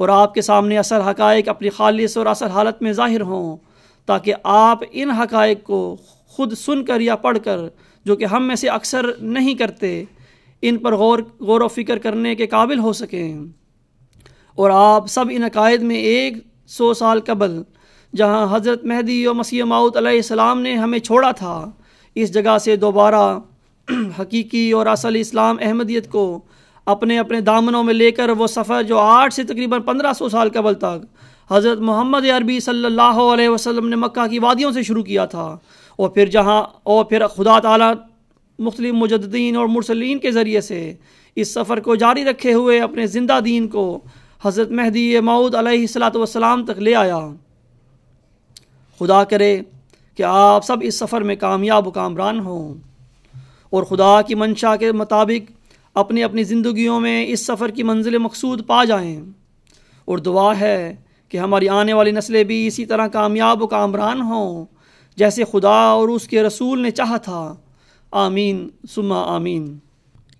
اور آپ کے سامنے اصل حقائق اپنی خالص اور اصل حالت میں ظاہر ہوں، تاکہ آپ ان حقائق کو خود سن کر یا پڑھ کر، جو کہ ہم میں سے اکثر نہیں کرتے، ان پر غور و فکر کرنے کے قابل ہو سکیں۔ اور آپ سب ان عقائد میں 100 سال قبل جہاں حضرت مہدی و مسیح موعود علیہ السلام نے ہمیں چھوڑا تھا، اس جگہ سے دوبارہ حقیقی اور اصل اسلام احمدیت کو اپنے اپنے دامنوں میں لے کر وہ سفر جو 8 سے تقریباً 1500 سال قبل تک حضرت محمد عربی صلی اللہ علیہ وسلم نے مکہ کی وادیوں سے شروع کیا تھا، اور پھر خدا تعالیٰ مختلف مجددین اور مرسلین کے ذریعے سے اس سفر کو جاری رکھے ہوئے اپنے زندہ دین کو حضرت مہدی موعود علیہ السلام تک لے آیا۔ خدا کرے کہ آپ سب اس سفر میں کامیاب و کامران ہوں، اور خدا کی منشا کے مطابق اپنی اپنی زندگیوں میں اس سفر کی منزل مقصود پا جائیں، اور دعا ہے کہ ہماری آنے والی نسلیں بھی اسی طرح کامیاب و کامران ہوں جیسے خدا اور اس کے رسول نے چاہا تھا۔ آمین ثم آمین۔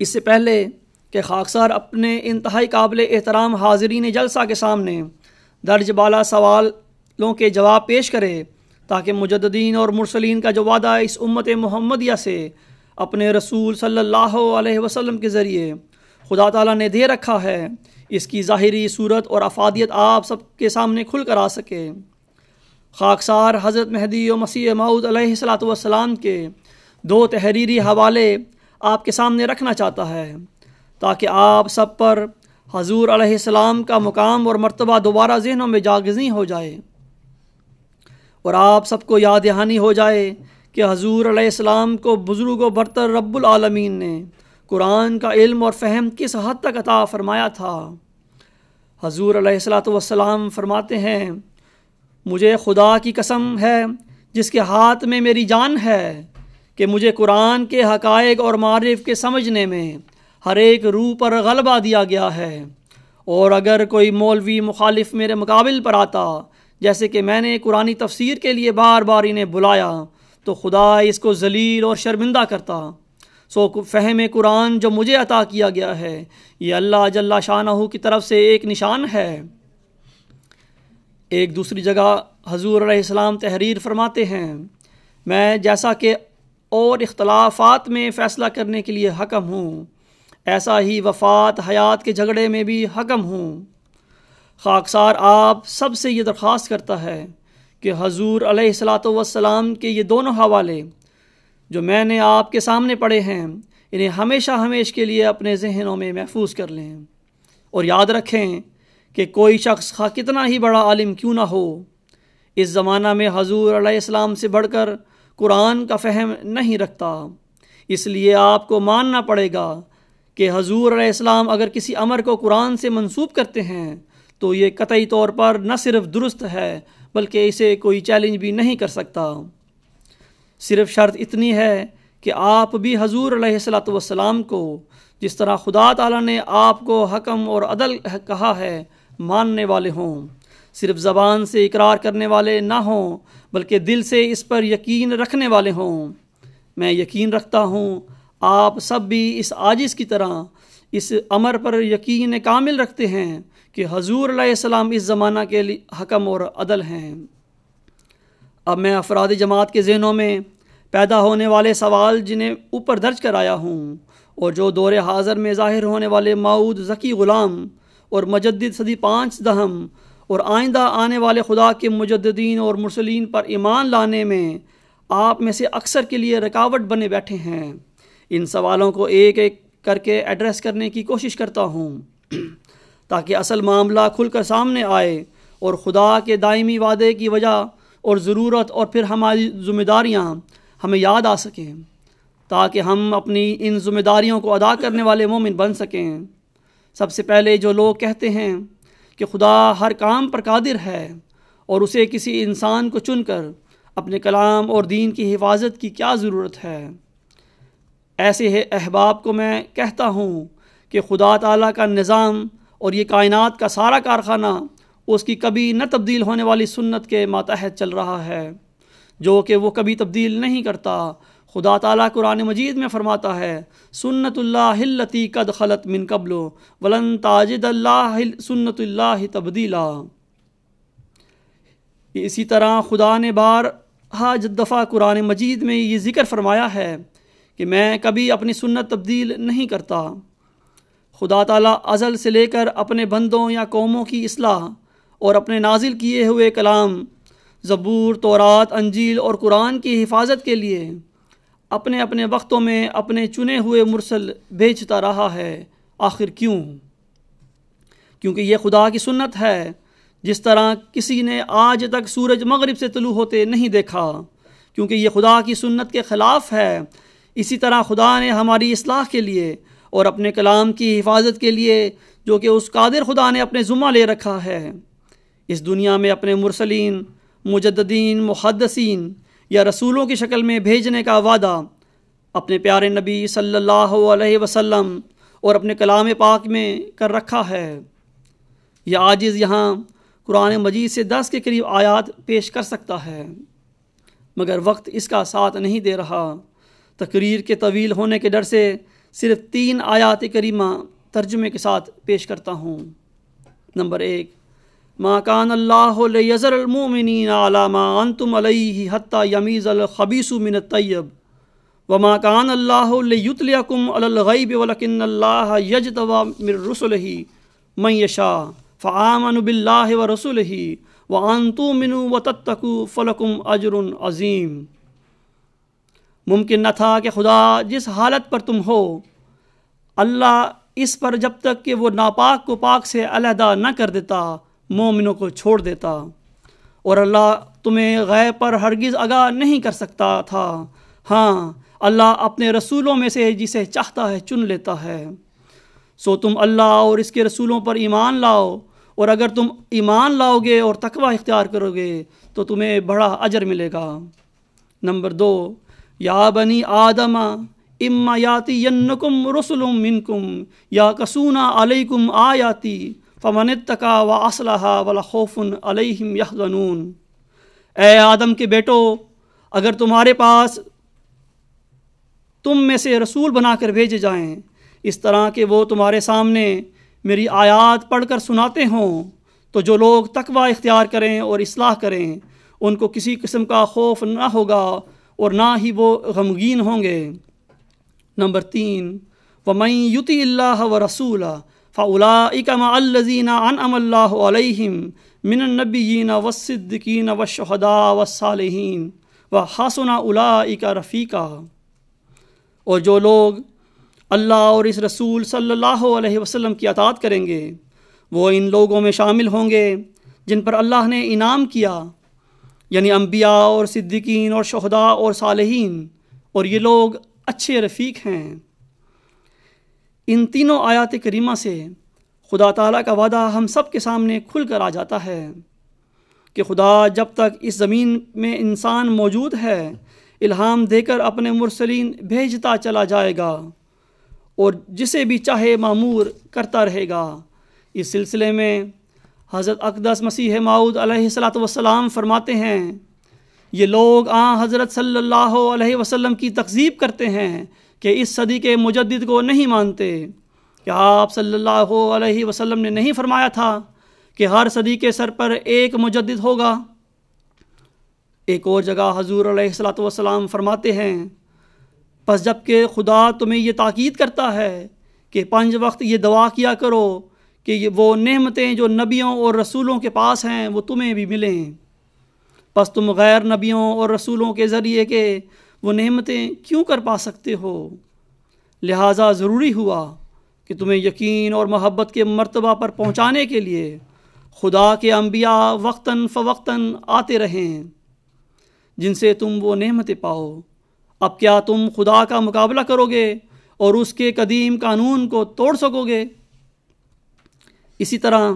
اس سے پہلے کہ خاکسار اپنے انتہائی قابل احترام حاضرین جلسہ کے سامنے درج بالا سوالوں کے جواب پیش کرے، تاکہ مجددین اور مرسلین کا جو وعدہ اس امت محمدیہ سے اپنے رسول صلی اللہ علیہ وسلم کے ذریعے خدا تعالیٰ نے دے رکھا ہے، اس کی ظاہری صورت اور افادیت آپ سب کے سامنے کھل کر آ سکے۔ خاکسار حضرت مہدی و مسیح موعود علیہ السلام کے 2 تحریری حوالے آپ کے سامنے رکھنا چاہتا ہے، تاکہ آپ سب پر حضور علیہ السلام کا مقام اور مرتبہ دوبارہ ذہنوں میں جاگزیں ہو جائے، اور آپ سب کو یاد دہانی ہو جائے کہ حضور علیہ السلام کو بزرگ و برتر رب العالمین نے قرآن کا علم اور فہم کس حد تک عطا فرمایا تھا۔ حضور علیہ السلام فرماتے ہیں، مجھے خدا کی قسم ہے جس کے ہاتھ میں میری جان ہے کہ مجھے قرآن کے حقائق اور معارف کے سمجھنے میں ہر ایک روح پر غلبہ دیا گیا ہے، اور اگر کوئی مولوی مخالف میرے مقابل پر آتا، جیسے کہ میں نے قرآنی تفسیر کے لیے بار بار انہیں بلایا، تو خدا اس کو ذلیل اور شرمندہ کرتا۔ سو فہم قرآن جو مجھے عطا کیا گیا ہے، یہ اللہ جل شانہ کی طرف سے ایک نشان ہے۔ ایک دوسری جگہ حضور علیہ السلام تحریر فرماتے ہیں، میں جیسا کہ اور اختلافات میں فیصلہ کرنے کے لیے حکم ہوں، ایسا ہی وفات حیات کے جھگڑے میں بھی حکم ہوں۔ خاکسار آپ سب سے یہ درخواست کرتا ہے کہ حضور علیہ السلام کے یہ دونوں حوالے جو میں نے آپ کے سامنے پڑھے ہیں، انہیں ہمیشہ ہمیش کے لیے اپنے ذہنوں میں محفوظ کر لیں، اور یاد رکھیں کہ کوئی شخص خواہ کتنا ہی بڑا عالم کیوں نہ ہو، اس زمانہ میں حضور علیہ السلام سے بڑھ کر قرآن کا فہم نہیں رکھتا۔ اس لیے آپ کو ماننا پڑے گا کہ حضور علیہ السلام اگر کسی امر کو قرآن سے منسوب کرتے ہیں تو یہ قطعی طور پر نہ صرف درست ہے بلکہ اسے کوئی چیلنج بھی نہیں کر سکتا۔ صرف شرط اتنی ہے کہ آپ بھی حضور علیہ السلام کو جس طرح خدا تعالیٰ نے آپ کو حکم اور عدل کہا ہے ماننے والے ہوں، صرف زبان سے اقرار کرنے والے نہ ہوں بلکہ دل سے اس پر یقین رکھنے والے ہوں۔ میں یقین رکھتا ہوں آپ سب بھی اس عاجز کی طرح اس امر پر یقین کامل رکھتے ہیں کہ حضور علیہ السلام اس زمانہ کے حکم اور عدل ہیں۔ اب میں افراد جماعت کے ذہنوں میں پیدا ہونے والے سوال جنہیں اوپر درج کرایا ہوں اور جو دور حاضر میں ظاہر ہونے والے موعود ذکی غلام اور مجدد صدی 5 دہم اور آئندہ آنے والے خدا کے مجددین اور مرسلین پر ایمان لانے میں آپ میں سے اکثر کے لیے رکاوٹ بنے بیٹھے ہیں، ان سوالوں کو ایک ایک کر کے ایڈریس کرنے کی کوشش کرتا ہوں تاکہ اصل معاملہ کھل کر سامنے آئے اور خدا کے دائمی وعدے کی وجہ اور ضرورت اور پھر ہماری ذمہ داریاں ہمیں یاد آ سکیں، تاکہ ہم اپنی ان ذمہ داریوں کو ادا کرنے والے مومن بن سکیں۔ سب سے پہلے جو لوگ کہتے ہیں کہ خدا ہر کام پر قادر ہے اور اسے کسی انسان کو چن کر اپنے کلام اور دین کی حفاظت کی کیا ضرورت ہے، ایسے احباب کو میں کہتا ہوں کہ خدا تعالیٰ کا نظام اور یہ کائنات کا سارا کارخانہ اس کی کبھی نہ تبدیل ہونے والی سنت کے ماتحت چل رہا ہے، جو کہ وہ کبھی تبدیل نہیں کرتا۔ خدا تعالیٰ قرآن مجید میں فرماتا ہے سنت اللہ التی قد خلت من قبل ولن تجد اللہ سنت اللہ تبدیلا۔ اسی طرح خدا نے بارہا دفعہ قرآن مجید میں یہ ذکر فرمایا ہے کہ میں کبھی اپنی سنت تبدیل نہیں کرتا۔ خدا تعالیٰ ازل سے لے کر اپنے بندوں یا قوموں کی اصلاح اور اپنے نازل کیے ہوئے کلام زبور، تورات، انجیل اور قرآن کی حفاظت کے لیے اپنے اپنے وقتوں میں اپنے چنے ہوئے مرسل بھیجتا رہا ہے۔ آخر کیوں؟ کیونکہ یہ خدا کی سنت ہے۔ جس طرح کسی نے آج تک سورج مغرب سے طلوع ہوتے نہیں دیکھا کیونکہ یہ خدا کی سنت کے خلاف ہے، اسی طرح خدا نے ہماری اصلاح کے لیے اور اپنے کلام کی حفاظت کے لیے جو کہ اس قادر خدا نے اپنے ذمہ لے رکھا ہے، اس دنیا میں اپنے مرسلین، مجددین، محدثین یا رسولوں کی شکل میں بھیجنے کا وعدہ اپنے پیارے نبی صلی اللہ علیہ وسلم اور اپنے کلام پاک میں کر رکھا ہے۔ یہ عاجز یہاں قرآن مجید سے 10 کے قریب آیات پیش کر سکتا ہے، مگر وقت اس کا ساتھ نہیں دے رہا۔ تقریر کے طویل ہونے کے ڈر سے صرف 3 آیات کریمہ ترجمے کے ساتھ پیش کرتا ہوں۔ نمبر 1، ما کان اللہ لیذر المؤمنین علی ما انتم علیہ حتی یمیز الخبیث من الطیب وما کان اللہ لیطلعکم علی الغیب ولکن اللہ یجتبی من رسلہ من یشاء فآمنوا باللہ ورسلہ وان تؤمنوا وتتقوا فلکم اجر عظیم۔ ممکن نہ تھا کہ خدا جس حالت پر تم ہو، اللہ اس پر جب تک کہ وہ ناپاک کو پاک سے علیحدہ نہ کر دیتا مومنوں کو چھوڑ دیتا، اور اللہ تمہیں غیب پر ہرگز آگاہ نہیں کر سکتا تھا۔ ہاں، اللہ اپنے رسولوں میں سے جسے چاہتا ہے چن لیتا ہے۔ سو تم اللہ اور اس کے رسولوں پر ایمان لاؤ، اور اگر تم ایمان لاؤ گے اور تقوی اختیار کرو گے تو تمہیں بڑا اجر ملے گا۔ نمبر 2، یا بنی آدم اما یاتینکم رسل منکم یاقصون علیکم آیاتی فمن اتقی واصلح ولا خوف علیہم یحزنون۔ اے آدم کے بیٹو، اگر تمہارے پاس تم میں سے رسول بنا کر بھیجے جائیں اس طرح کہ وہ تمہارے سامنے میری آیات پڑھ کر سناتے ہوں، تو جو لوگ تقوی اختیار کریں اور اصلاح کریں ان کو کسی قسم کا خوف نہ ہوگا اور نہ ہی وہ غمگین ہوں گے۔ نمبر 3، وَمَن يُطِعِ اللَّهَ وَرَسُولَهُ فَأُولَٰئِكَ مَعَ الَّذِينَ أَنْعَمَ اللَّهُ عَلَيْهِم مِّنَ النَّبِيِّينَ وَالصِّدِّقِينَ وَالشُّهَدَاءِ وَالصَّالِحِينَ وَحَسُنَ أُولَٰئِكَ رَفِيقًا۔ اور جو لوگ اللہ اور اس رسول صلی اللہ علیہ وسلم کی اطاعت کریں گے وہ ان لوگوں میں شامل ہوں گے جن پر اللہ نے انعام کیا، یعنی انبیاء اور صدیقین اور شہداء اور صالحین، اور یہ لوگ اچھے رفیق ہیں۔ ان تینوں آیات کریمہ سے خدا تعالیٰ کا وعدہ ہم سب کے سامنے کھل کر آ جاتا ہے کہ خدا جب تک اس زمین میں انسان موجود ہے الہام دے کر اپنے مرسلین بھیجتا چلا جائے گا اور جسے بھی چاہے مامور کرتا رہے گا۔ اس سلسلے میں حضرت اقدس مسیح موعود علیہ السلام فرماتے ہیں، یہ لوگ حضرت صلی اللہ علیہ وسلم کی تکذیب کرتے ہیں کہ اس صدی کے مجدد کو نہیں مانتے۔ کیا آپ صلی اللہ علیہ وسلم نے نہیں فرمایا تھا کہ ہر صدی کے سر پر ایک مجدد ہوگا؟ ایک اور جگہ حضور علیہ السلام فرماتے ہیں، پس جب کہ خدا تمہیں یہ تاکید کرتا ہے کہ 5 وقت یہ دعا کیا کرو کہ وہ نعمتیں جو نبیوں اور رسولوں کے پاس ہیں وہ تمہیں بھی ملیں، پس تم غیر نبیوں اور رسولوں کے ذریعے کے وہ نعمتیں کیوں کر پا سکتے ہو؟ لہٰذا ضروری ہوا کہ تمہیں یقین اور محبت کے مرتبہ پر پہنچانے کے لیے خدا کے انبیاء وقتاً فوقتاً آتے رہیں جن سے تم وہ نعمتیں پاؤ۔ اب کیا تم خدا کا مقابلہ کرو گے اور اس کے قدیم قانون کو توڑ سکو گے؟ اسی طرح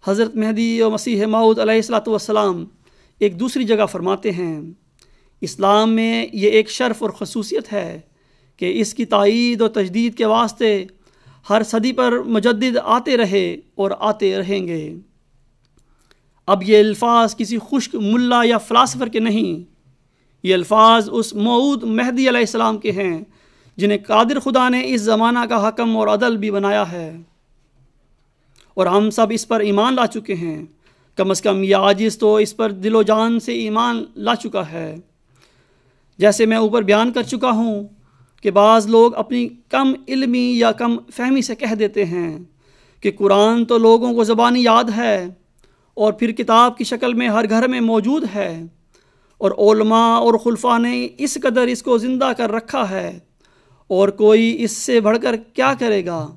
حضرت مہدی و مسیح موعود علیہ السلام ایک دوسری جگہ فرماتے ہیں، اسلام میں یہ ایک شرف اور خصوصیت ہے کہ اس کی تائید اور تجدید کے واسطے ہر صدی پر مجدد آتے رہے اور آتے رہیں گے۔ اب یہ الفاظ کسی خشک ملا یا فلاسفر کے نہیں، یہ الفاظ اس موعود مہدی علیہ السلام کے ہیں جنہیں قادر خدا نے اس زمانہ کا حکم اور عدل بھی بنایا ہے، اور ہم سب اس پر ایمان لا چکے ہیں۔ کم از کم یہ عاجز تو اس پر دل و جان سے ایمان لا چکا ہے۔ جیسے میں اوپر بیان کر چکا ہوں کہ بعض لوگ اپنی کم علمی یا کم فہمی سے کہہ دیتے ہیں کہ قرآن تو لوگوں کو زبانی یاد ہے اور پھر کتاب کی شکل میں ہر گھر میں موجود ہے، اور علماء اور خلفاء نے اس قدر اس کو زندہ کر رکھا ہے، اور کوئی اس سے بڑھ کر کیا کرے گا۔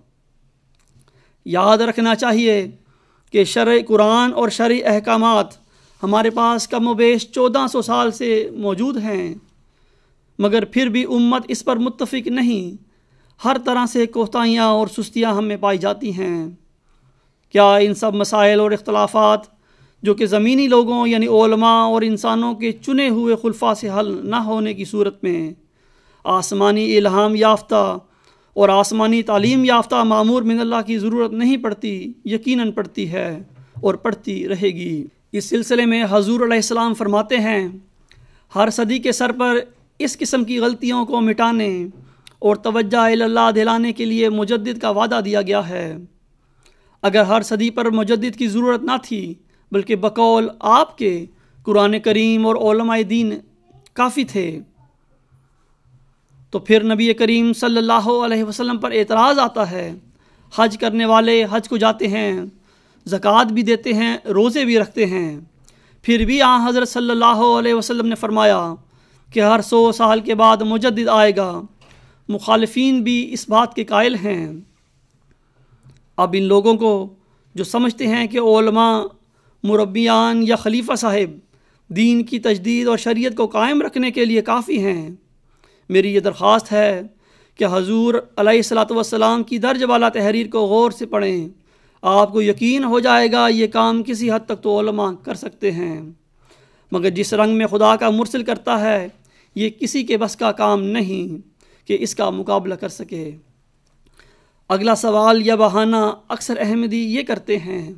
یاد رکھنا چاہیے کہ شرع قرآن اور شرعی احکامات ہمارے پاس کم و بیش 1400 سال سے موجود ہیں، مگر پھر بھی امت اس پر متفق نہیں۔ ہر طرح سے کوتاہیاں اور سستیاں ہم میں پائی جاتی ہیں۔ کیا ان سب مسائل اور اختلافات جو کہ زمینی لوگوں یعنی علماء اور انسانوں کے چنے ہوئے خلفاء سے حل نہ ہونے کی صورت میں آسمانی الہام یافتہ اور آسمانی تعلیم یافتہ مامور من اللہ کی ضرورت نہیں پڑتی؟ یقیناً پڑتی ہے اور پڑتی رہے گی۔ اس سلسلے میں حضور علیہ السلام فرماتے ہیں، ہر صدی کے سر پر اس قسم کی غلطیوں کو مٹانے اور توجہ اللہ دلانے کے لیے مجدد کا وعدہ دیا گیا ہے۔ اگر ہر صدی پر مجدد کی ضرورت نہ تھی بلکہ بقول آپ کے قرآن کریم اور علماء دین کافی تھے، تو پھر نبی کریم صلی اللہ علیہ وسلم پر اعتراض آتا ہے۔ حج کرنے والے حج کو جاتے ہیں، زکوٰۃ بھی دیتے ہیں، روزے بھی رکھتے ہیں، پھر بھی حضرت صلی اللہ علیہ وسلم نے فرمایا کہ ہر 100 سال کے بعد مجدد آئے گا۔ مخالفین بھی اس بات کے قائل ہیں۔ اب ان لوگوں کو جو سمجھتے ہیں کہ علماء، مربیان یا خلیفہ صاحب دین کی تجدید اور شریعت کو قائم رکھنے کے لیے کافی ہیں، میری یہ درخواست ہے کہ حضور علیہ الصلاۃ والسلام کی درج بالا تحریر کو غور سے پڑھیں۔ آپ کو یقین ہو جائے گا یہ کام کسی حد تک تو علماء کر سکتے ہیں، مگر جس رنگ میں خدا کا مرسل کرتا ہے یہ کسی کے بس کا کام نہیں کہ اس کا مقابلہ کر سکے۔ اگلا سوال یا بہانہ اکثر احمدی یہ کرتے ہیں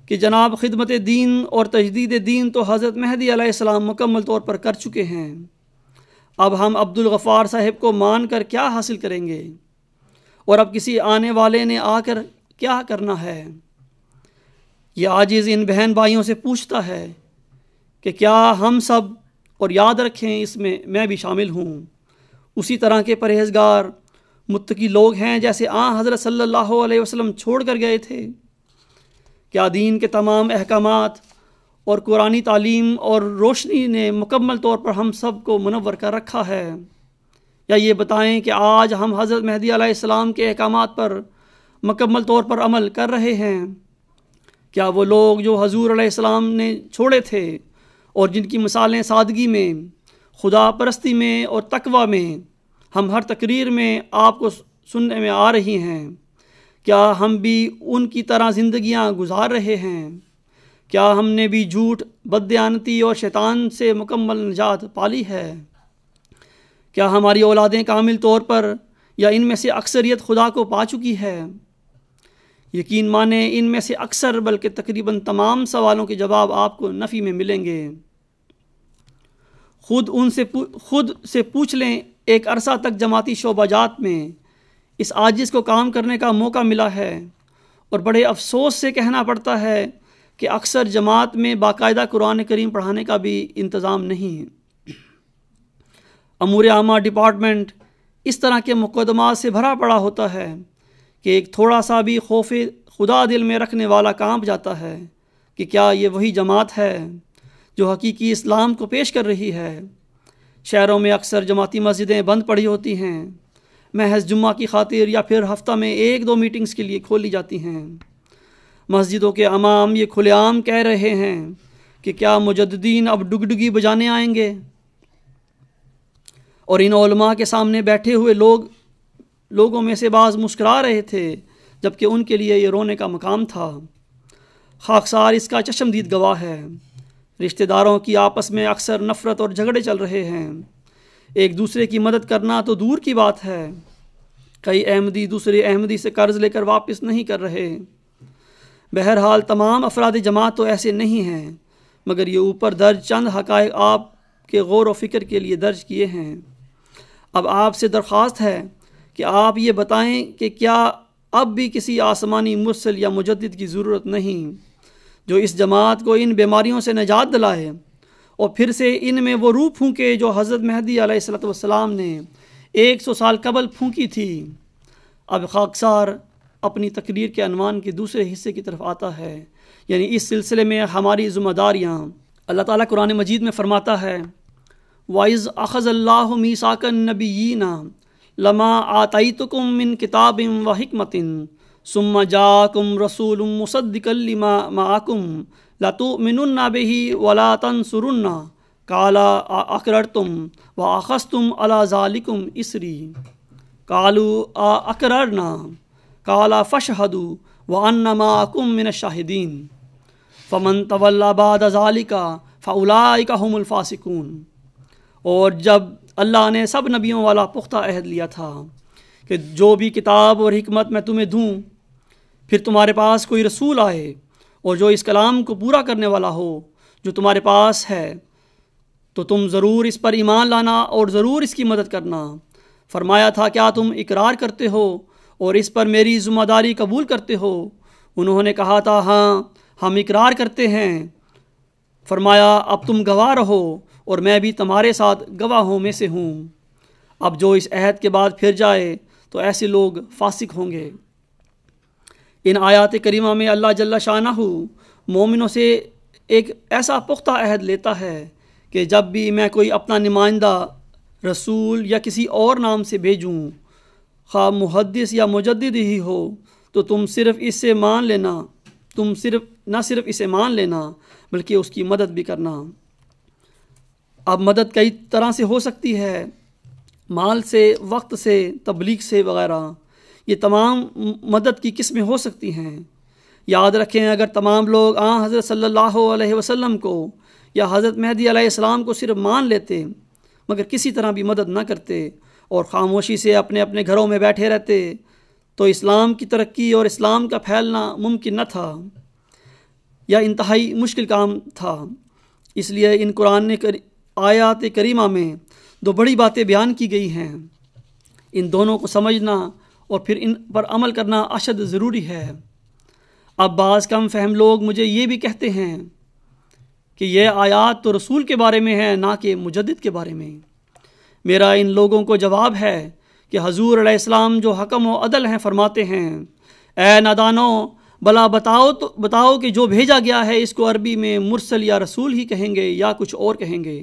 کہ جناب خدمت دین اور تجدید دین تو حضرت مہدی علیہ السلام مکمل طور پر کر چکے ہیں، اب ہم عبدالغفار صاحب کو مان کر کیا حاصل کریں گے، اور اب کسی آنے والے نے آ کر کیا کرنا ہے؟ یہ عاجز ان بہن بھائیوں سے پوچھتا ہے کہ کیا ہم سب، اور یاد رکھیں اس میں بھی شامل ہوں، اسی طرح کے پرہیزگار متقی لوگ ہیں جیسے حضرت صلی اللہ علیہ وسلم چھوڑ کر گئے تھے؟ کیا دین کے تمام احکامات اور قرآنی تعلیم اور روشنی نے مکمل طور پر ہم سب کو منور کر رکھا ہے؟ یا یہ بتائیں کہ آج ہم حضرت مہدی علیہ السلام کے احکامات پر مکمل طور پر عمل کر رہے ہیں؟ کیا وہ لوگ جو حضور علیہ السلام نے چھوڑے تھے اور جن کی مثالیں سادگی میں، خدا پرستی میں اور تقوی میں ہم ہر تقریر میں آپ کو سننے میں آ رہی ہیں، کیا ہم بھی ان کی طرح زندگیاں گزار رہے ہیں؟ کیا ہم نے بھی جھوٹ، بددیانتی اور شیطان سے مکمل نجات پالی ہے؟ کیا ہماری اولادیں کامل طور پر یا ان میں سے اکثریت خدا کو پا چکی ہے؟ یقین مانیں ان میں سے اکثر بلکہ تقریباً تمام سوالوں کے جواب آپ کو نفی میں ملیں گے۔ خود سے پوچھ لیں، ایک عرصہ تک جماعتی شعبہ جات میں اس عاجز کو کام کرنے کا موقع ملا ہے، اور بڑے افسوس سے کہنا پڑتا ہے کہ اکثر جماعت میں باقاعدہ قرآن کریم پڑھانے کا بھی انتظام نہیں ہے۔ امور عامہ ڈپارٹمنٹ اس طرح کے مقدمات سے بھرا پڑا ہوتا ہے کہ ایک تھوڑا سا بھی خوف خدا دل میں رکھنے والا کانپ جاتا ہے کہ کیا یہ وہی جماعت ہے جو حقیقی اسلام کو پیش کر رہی ہے۔ شہروں میں اکثر جماعتی مسجدیں بند پڑی ہوتی ہیں، محض جمعہ کی خاطر یا پھر ہفتہ میں 1-2 میٹنگز کے لیے کھولی جاتی ہیں۔ مسجدوں کے امام یہ کھلے عام کہہ رہے ہیں کہ کیا مجددین اب ڈگڈگی بجانے آئیں گے؟ اور ان علماء کے سامنے بیٹھے ہوئے لوگوں میں سے بعض مسکرا رہے تھے، جبکہ ان کے لیے یہ رونے کا مقام تھا۔ خاکسار اس کا چشمدید گواہ ہے۔ رشتہ داروں کی آپس میں اکثر نفرت اور جھگڑے چل رہے ہیں، ایک دوسرے کی مدد کرنا تو دور کی بات ہے۔ کئی احمدی دوسرے احمدی سے قرض لے کر واپس نہیں کر رہے۔ بہرحال تمام افراد جماعت تو ایسے نہیں ہیں، مگر یہ اوپر درج چند حقائق آپ کے غور و فکر کے لیے درج کیے ہیں۔ اب آپ سے درخواست ہے کہ آپ یہ بتائیں کہ کیا اب بھی کسی آسمانی مرسل یا مجدد کی ضرورت نہیں جو اس جماعت کو ان بیماریوں سے نجات دلائے اور پھر سے ان میں وہ روح پھونکے جو حضرت مہدی علیہ السلام نے 100 سال قبل پھونکی تھی۔ اب خاکسار اپنی تقریر کے عنوان کے دوسرے حصے کی طرف آتا ہے، یعنی اس سلسلے میں ہماری ذمہ داریاں۔ اللہ تعالیٰ قرآن مجید میں فرماتا ہے وَإِذْ أَخَذَ اللَّهُ مِيثَاقَ النَّبِيِّينَ لَمَا آتَيْتُكُم مِّن كِتَابٍ وَحِكْمَةٍ ثُمَّ جَاءَكُمْ رَسُولٌ مُّصَدِّقٌ لِّمَا مَعَكُمْ لَتُؤْمِنُنَّ بِهِ وَلَا تَنصُرُنَّهُ قَالَ أَأَقْرَرْتُمْ وَأَخَذْتُمْ عَلَىٰ ذَٰلِكُمْ إِصْرِي قَالُوا أَأَقْرَرْنَا قَالَ فَاشْهَدُوا وَأَنَّ مَعَكُم مِّنَ الشَّاهِدِينَ فَمَن تَوَلَّىٰ بَعْدَ ذَٰلِكَ فَأُولَٰئِكَ هُمُ الْفَاسِقُونَ۔ اور جب اللہ نے سب نبیوں والا پختہ عہد لیا تھا کہ جو بھی کتاب اور حکمت میں تمہیں دوں، پھر تمہارے پاس کوئی رسول آئے اور جو اس کلام کو پورا کرنے والا ہو جو تمہارے پاس ہے، تو تم ضرور اس پر ایمان لانا اور ضرور اس کی مدد کرنا۔ فرمایا تھا کیا تم اقرار کرتے ہو اور اس پر میری ذمہ داری قبول کرتے ہو؟ انہوں نے کہا تھا ہاں ہم اقرار کرتے ہیں۔ فرمایا اب تم گواہ رہو اور میں بھی تمہارے ساتھ گواہوں میں سے ہوں۔ اب جو اس عہد کے بعد پھر جائے تو ایسے لوگ فاسق ہوں گے۔ ان آیات کریمہ میں اللہ جل شانہ مومنوں سے ایک ایسا پختہ عہد لیتا ہے کہ جب بھی میں کوئی اپنا نمائندہ رسول یا کسی اور نام سے بھیجوں، خواہ محدث یا مجدد ہی ہو، تو تم صرف اس سے مان لینا، نہ صرف اسے مان لینا بلکہ اس کی مدد بھی کرنا۔ اب مدد کئی طرح سے ہو سکتی ہے، مال سے، وقت سے، تبلیغ سے وغیرہ۔ یہ تمام مدد کی قسمیں ہو سکتی ہیں۔ یاد رکھیں اگر تمام لوگ حضرت صلی اللہ علیہ وسلم کو یا حضرت مہدی علیہ السلام کو صرف مان لیتے مگر کسی طرح بھی مدد نہ کرتے اور خاموشی سے اپنے اپنے گھروں میں بیٹھے رہتے تو اسلام کی ترقی اور اسلام کا پھیلنا ممکن نہ تھا یا انتہائی مشکل کام تھا۔ اس لیے ان قرآن آیات کریمہ میں دو بڑی باتیں بیان کی گئی ہیں، ان دونوں کو سمجھنا اور پھر ان پر عمل کرنا اشد ضروری ہے۔ اب بعض کم فہم لوگ مجھے یہ بھی کہتے ہیں کہ یہ آیات تو رسول کے بارے میں ہیں نہ کہ مجدد کے بارے میں۔ میرا ان لوگوں کو جواب ہے کہ حضور علیہ السلام جو حکم و عدل ہیں فرماتے ہیں اے نادانو بلا بتاؤ کہ جو بھیجا گیا ہے اس کو عربی میں مرسل یا رسول ہی کہیں گے یا کچھ اور کہیں گے،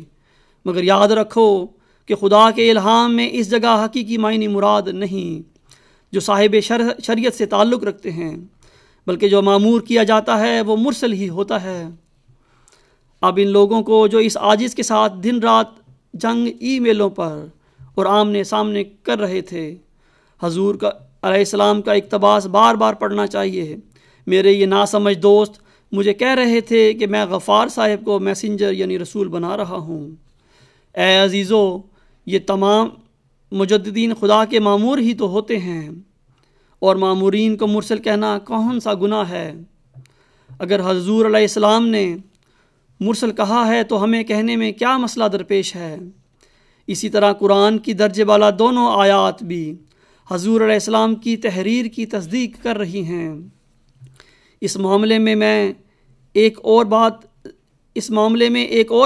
مگر یاد رکھو کہ خدا کے الہام میں اس جگہ حقیقی معنی مراد نہیں جو صاحب شریعت سے تعلق رکھتے ہیں، بلکہ جو معمور کیا جاتا ہے وہ مرسل ہی ہوتا ہے۔ اب ان لوگوں کو جو اس عاجز کے ساتھ دن رات جنگ ای میلوں پر اور آمنے سامنے کر رہے تھے، حضور علیہ السلام کا اقتباس بار بار پڑھنا چاہیے۔ میرے یہ ناسمجھ دوست مجھے کہہ رہے تھے کہ میں غفار صاحب کو میسنجر یعنی رسول بنا رہا ہوں۔ اے عزیزو، یہ تمام مجددین خدا کے مامور ہی تو ہوتے ہیں، اور مامورین کو مرسل کہنا کون سا گناہ ہے؟ اگر حضور علیہ السلام نے مرسل کہا ہے تو ہمیں کہنے میں کیا مسئلہ درپیش ہے؟ اسی طرح قرآن کی درجے بالا دونوں آیات بھی حضور علیہ السلام کی تحریر کی تصدیق کر رہی ہیں۔ اس معاملے میں ایک اور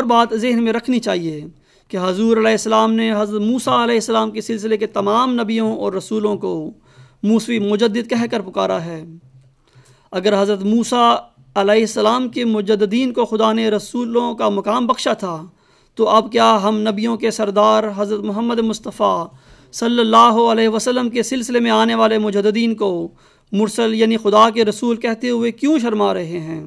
بات ذہن میں رکھنی چاہیے کہ حضور علیہ السلام نے حضرت موسیٰ علیہ السلام کے سلسلے کے تمام نبیوں اور رسولوں کو موسوی مجدد کہہ کر پکارا ہے۔ اگر حضرت موسیٰ علیہ السلام کے مجددین کو خدا نے رسولوں کا مقام بخشا تھا تو اب کیا ہم نبیوں کے سردار حضرت محمد مصطفیٰ صلی اللہ علیہ وسلم کے سلسلے میں آنے والے مجددین کو مرسل یعنی خدا کے رسول کہتے ہوئے کیوں شرما رہے ہیں؟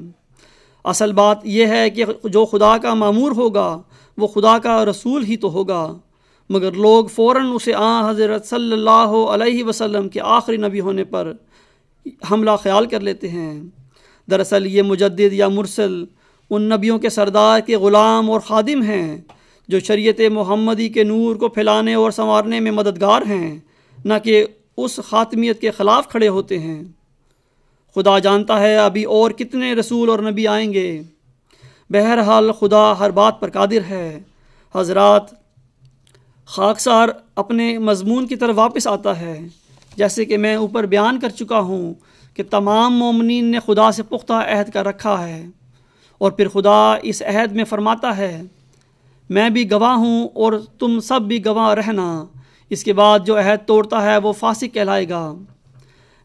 اصل بات یہ ہے کہ جو خدا کا مامور ہوگا وہ خدا کا رسول ہی تو ہوگا، مگر لوگ فوراً اسے حضرت صلی اللہ علیہ وسلم کے آخری نبی ہونے پر حملہ خیال کر لیتے ہیں۔ دراصل یہ مجدد یا مرسل ان نبیوں کے سردار کے غلام اور خادم ہیں جو شریعت محمدی کے نور کو پھیلانے اور سنوارنے میں مددگار ہیں، نہ کہ اس خاتمیت کے خلاف کھڑے ہوتے ہیں۔ خدا جانتا ہے ابھی اور کتنے رسول اور نبی آئیں گے۔ بہرحال خدا ہر بات پر قادر ہے۔ حضرات، خاکسار اپنے مضمون کی طرف واپس آتا ہے۔ جیسے کہ میں اوپر بیان کر چکا ہوں کہ تمام مومنین نے خدا سے پختہ عہد کر رکھا ہے، اور پھر خدا اس عہد میں فرماتا ہے میں بھی گواہ ہوں اور تم سب بھی گواہ رہنا۔ اس کے بعد جو عہد توڑتا ہے وہ فاسق کہلائے گا۔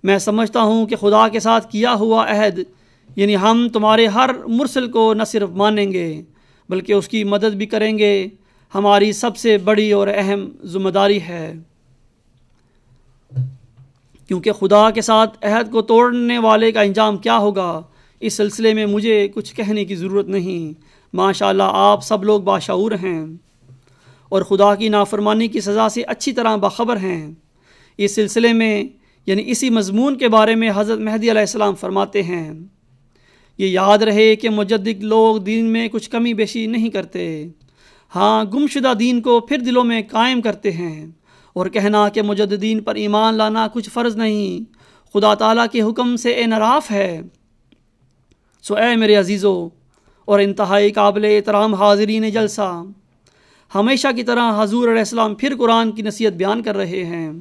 میں سمجھتا ہوں کہ خدا کے ساتھ کیا ہوا عہد، یعنی ہم تمہارے ہر مرسل کو نہ صرف مانیں گے بلکہ اس کی مدد بھی کریں گے، ہماری سب سے بڑی اور اہم ذمہ داری ہے۔ کیونکہ خدا کے ساتھ عہد کو توڑنے والے کا انجام کیا ہوگا، اس سلسلے میں مجھے کچھ کہنے کی ضرورت نہیں۔ ماشاءاللہ آپ سب لوگ باشعور ہیں اور خدا کی نافرمانی کی سزا سے اچھی طرح باخبر ہیں۔ اس سلسلے میں یعنی اسی مضمون کے بارے میں حضرت مہدی علیہ السلام فرماتے ہیں، یہ یاد رہے کہ مجدد لوگ دین میں کچھ کمی بیشی نہیں کرتے، ہاں گمشدہ دین کو پھر دلوں میں قائم کرتے ہیں، اور کہنا کہ مجددین پر ایمان لانا کچھ فرض نہیں، خدا تعالیٰ کے حکم سے انحراف ہے۔ سو اے میرے عزیزو اور انتہائی قابل احترام حاضرین جلسہ، ہمیشہ کی طرح حضور علیہ السلام پھر قرآن کی نصیحت بیان کر رہے ہیں۔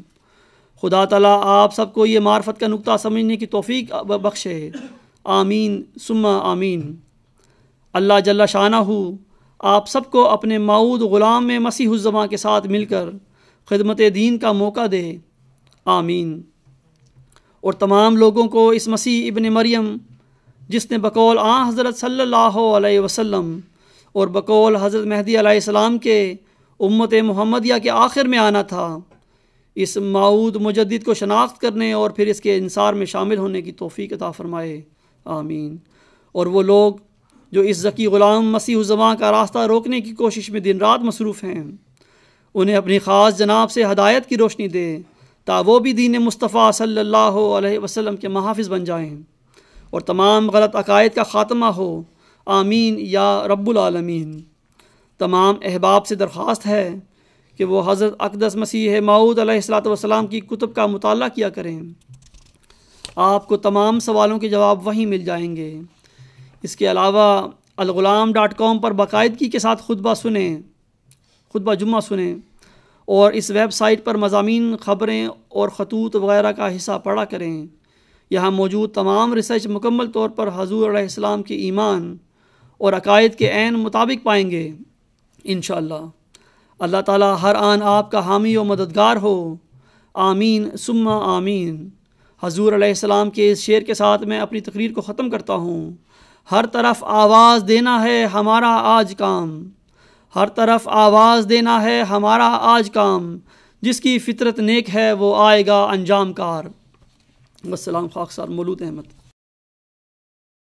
خدا تعالیٰ آپ سب کو یہ معرفت کا نقطہ سمجھنے کی توفیق بخشے، آمین ثم آمین۔ اللہ جل شانہ آپ سب کو اپنے موعود غلام میں مسیح الزماں کے ساتھ مل کر خدمت دین کا موقع دے، آمین۔ اور تمام لوگوں کو اس مسیح ابن مریم جس نے بقول حضرت صلی اللہ علیہ وسلم اور بقول حضرت مہدی علیہ السلام کے امت محمدیہ کے آخر میں آنا تھا، اس موعود مجدد کو شناخت کرنے اور پھر اس کے انصار میں شامل ہونے کی توفیق عطا فرمائے، آمین۔ اور وہ لوگ جو اس ذکی غلام مسیح الزماں کا راستہ روکنے کی کوشش میں دن رات مصروف ہیں، انہیں اپنی خاص جناب سے ہدایت کی روشنی دے تا وہ بھی دین مصطفیٰ صلی اللہ علیہ وسلم کے محافظ بن جائیں اور تمام غلط عقائد کا خاتمہ ہو، آمین یا رب العالمین۔ تمام احباب سے درخواست ہے کہ وہ حضرت اقدس مسیح موعود علیہ السلام کی کتب کا مطالعہ کیا کریں، آپ کو تمام سوالوں کے جواب وہیں مل جائیں گے۔ اس کے علاوہ الغلام.com پر باقاعدگی کے ساتھ خطبہ جمعہ سنیں اور اس ویب سائٹ پر مضامین، خبریں اور خطوط وغیرہ کا حصہ پڑھا کریں۔ یہاں موجود تمام ریسرچ مکمل طور پر حضور علیہ السلام کے ایمان اور عقائد کے عین مطابق پائیں گے انشاءاللہ۔ اللہ تعالیٰ ہر آن آپ کا حامی و مددگار ہو، آمین ثم آمین۔ حضور علیہ السلام کے اس شعر کے ساتھ میں اپنی تقریر کو ختم کرتا ہوں۔ ہر طرف آواز دینا ہے ہمارا آج کام، ہر طرف آواز دینا ہے ہمارا آج کام، جس کی فطرت نیک ہے وہ آئے گا انجام کار۔ والسلام خاکسار مولود احمد۔